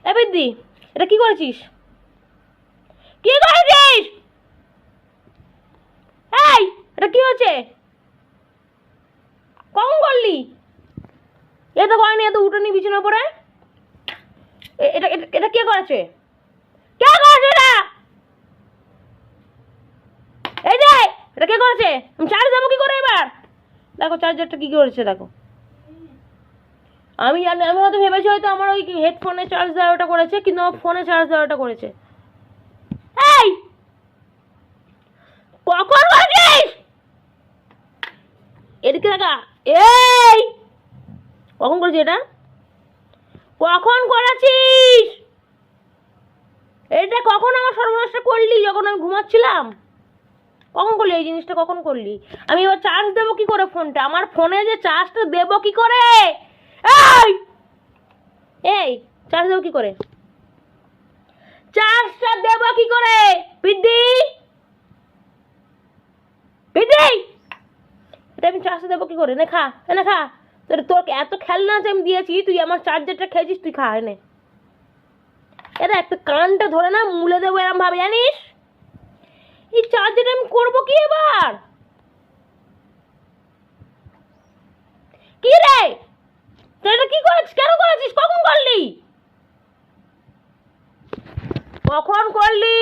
এ বৃদ্ধি, এটা কি করেছিস? কি করেছিস? এই, এটা কি হচ্ছে? কখন করলি? এ তো করেনি, এত উঠোনি বিছানার উপরে। এটা এটা এটা কে করেছে? কে করেছে এটা? এই যে, এটা কে করেছে? আমি চার্জ দেবো কি করে এবার? দেখো চার্জারটা কি করেছে দেখো। আমি জানি, আমি হয়তো ভেবেছি হয়তো আমার ওই হেডফোনে চার্জ দেওয়াটা করেছে, কিন্তু আমার ফোনে চার্জ দেওয়াটা করেছে। এই, কখন করেছিস? এদিকে দেখা। এই, কখন করেছিস এটা? কখন করেছিস? এটা কখন আমার সর্বনাশটা করলি? যখন আমি ঘুমাচ্ছিলাম। কখন করলি এই জিনিসটা? কখন করলি? আমি এবার চার্জ দেবো কি করে ফোনটা? আমার ফোনে যে চার্জটা দেবো কি করে? এই এই, চার্জ দেবো কি করে? চার্জটা দেবো কি করে? বৃদ্ধি, বৃদ্ধি, এটা আমি চার্জটা দেবো কি করে? নে খা, এনে খা। তোর এত খেলনা আছে আমি দিয়েছি, তুই আমার চার্জারটা খেয়েছিস, তুই খা এনে। এটা একটা কানটা ধরে না মুলে দেবো এরম ভাবে, জানিস? এই চার্জারটা আমি করবো কি এবার? কি রে, তুই এটা কি করেছিস? কেন করেছিস? কখন করলি? কখন করলি?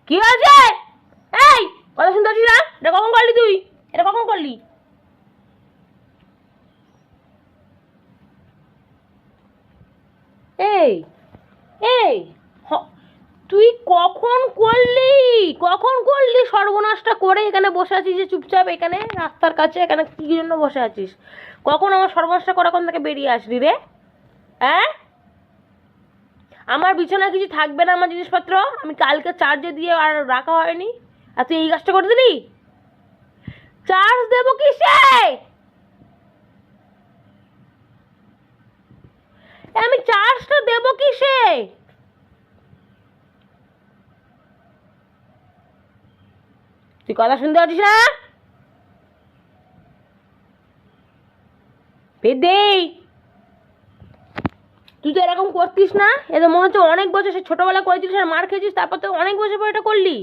কি হয়েছে? এই, কথা শুনতে পাচ্ছিস না? এটা কখন করলি তুই? এটা কখন করলি? এই এই, তুই কখন করলি? কখন করলি? সর্বনাশটা করে এখানে বসে আছিস যে চুপচাপ এখানে রাস্তার কাছে, এখানে কি জন্য বসে আছিস? কখন আমার সর্বনাশটা করে এখন থেকে বেরিয়ে আসলি রে? হ্যাঁ, আমার বিছানায় কিছু থাকবে না, আমার জিনিসপত্র আমি কালকে চার্জে দিয়ে আর রাখা হয়নি, আর তুই এই কাজটা করে দিলি? চার্জ দেবো কিসে? আমি চার্জটা দেবো কিসে? তুই কথা শুনতে পাচ্ছিস না? বেদে, তুই তো এরকম করতিস না। এটা মনে হচ্ছে অনেক বছর, সে ছোটবেলা করেছিস আর মার খেয়েছিস, তারপর তো অনেক বছর পর এটা করলি।